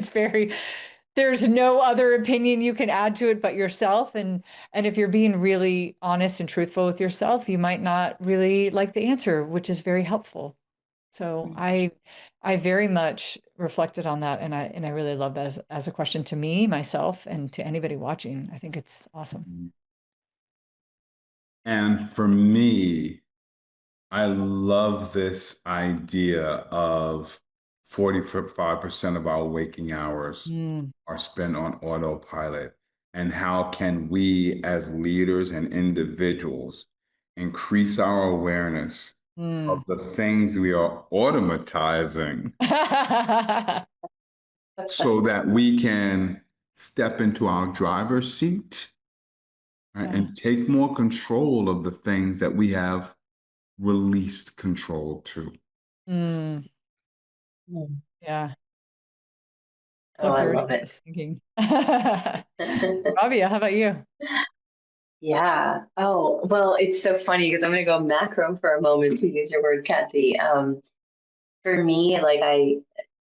there's no other opinion you can add to it but yourself. And if you're being really honest and truthful with yourself, you might not really like the answer, which is very helpful. So I very much reflected on that, and I really love that as a question to me, myself, and to anybody watching. I think it's awesome. And for me, I love this idea of 45% of our waking hours Mm, are spent on autopilot. And how can we, as leaders and individuals, increase our awareness of mm. the things we are automatizing so that we can step into our driver's seat, right, Yeah. and take more control of the things that we have released control to. Mm, Mm. yeah. Oh, Love I hearing love it. this thinking. Rabia, how about you? Yeah. Oh, well, it's so funny because I'm going to go macro for a moment, to use your word, Kathy. For me, like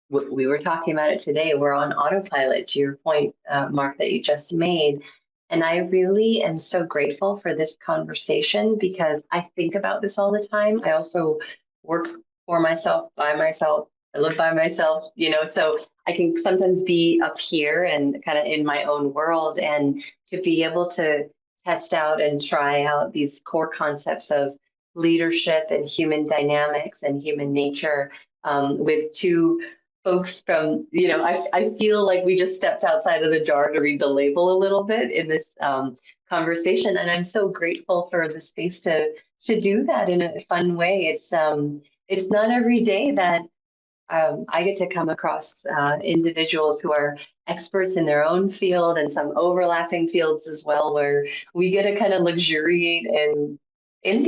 we were talking about it today, we're on autopilot, to your point, Mark, that you just made. And I really am so grateful for this conversation because I think about this all the time. I also work for myself, by myself. I live by myself, so I can sometimes be up here and kind of in my own world, and to be able to test out and try out these core concepts of leadership and human dynamics and human nature, with two folks from, I feel like we just stepped outside of the jar to read the label a little bit in this conversation. And I'm so grateful for the space to do that in a fun way. It's not every day that I get to come across individuals who are experts in their own field and some overlapping fields as well, where we get to kind of luxuriate in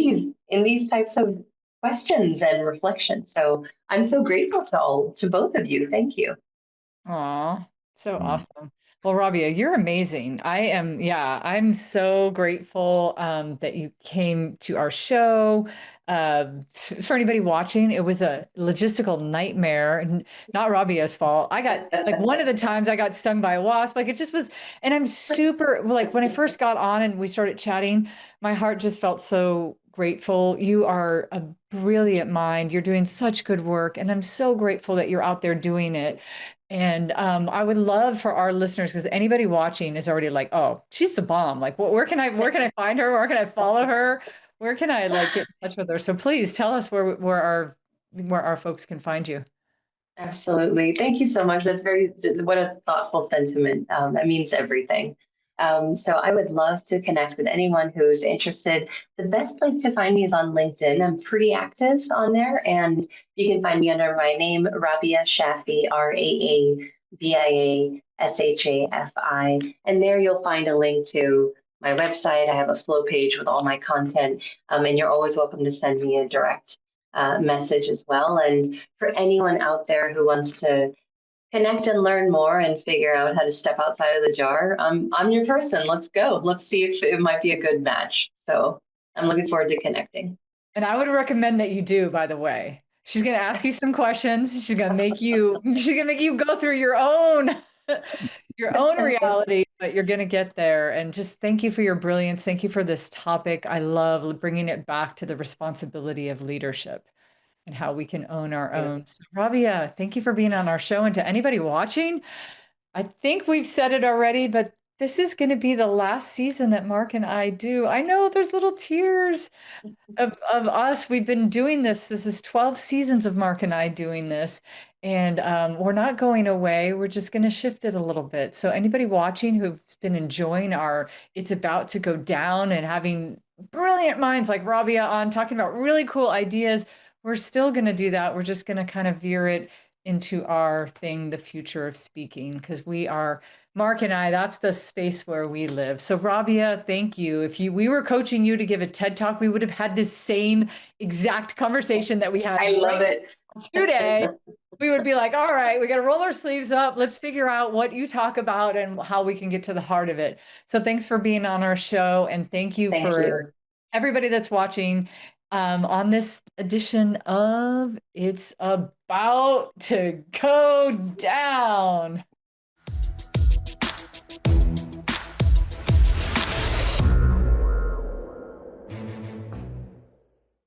these types of questions and reflections. So I'm so grateful to both of you. Thank you. Aw, so Mm. awesome. Well, Rabia, you're amazing. I'm so grateful that you came to our show. For anybody watching, it was a logistical nightmare, and not Rabia's fault. I got, like, one of the times I got stung by a wasp. Like, it just was, and I'm super, like, when I first got on and we started chatting, my heart just felt so grateful. You are a brilliant mind. You're doing such good work, and I'm so grateful that you're out there doing it. And I would love for our listeners, because anybody watching is already like, oh, she's the bomb. Like, where can I find her? Where can I follow her? Where can I, like, get in touch with her? So please tell us where our where our folks can find you. Absolutely. Thank you so much. What a thoughtful sentiment. That means everything. So I would love to connect with anyone who's interested. The best place to find me is on LinkedIn. I'm pretty active on there, and you can find me under my name, Raabia Shafi, Raabia Shafi. And there you'll find a link to my website. I have a flow page with all my content, and you're always welcome to send me a direct message as well. And for anyone out there who wants to connect and learn more and figure out how to step outside of the jar, I'm your person. Let's go. Let's see if it might be a good match. So I'm looking forward to connecting. And I would recommend that you do, by the way. She's going to ask you some questions. She's going to make you go through your own reality, but you're going to get there. And just thank you for your brilliance. Thank you for this topic. I love bringing it back to the responsibility of leadership and how we can own our own. So, Raabia, thank you for being on our show. And to anybody watching, I think we've said it already, but this is going to be the last season that Marc and I do. I know there's little tears of us. We've been doing this. This is 12 seasons of Marc and I doing this. And we're not going away. We're just going to shift it a little bit. So anybody watching who's been enjoying our It's About to Go Down and having brilliant minds like Raabia on talking about really cool ideas, we're still going to do that. We're just going to kind of veer it into our thing, the future of speaking, because we are, Marc and I, that's the space where we live. So Raabia, thank you. If we were coaching you to give a TED Talk, we would have had this same exact conversation that we had. I love it. Today. We would be like, all right, we got to roll our sleeves up. Let's figure out what you talk about and how we can get to the heart of it. So thanks for being on our show. And thank you for everybody that's watching on this edition of It's About to Go Down.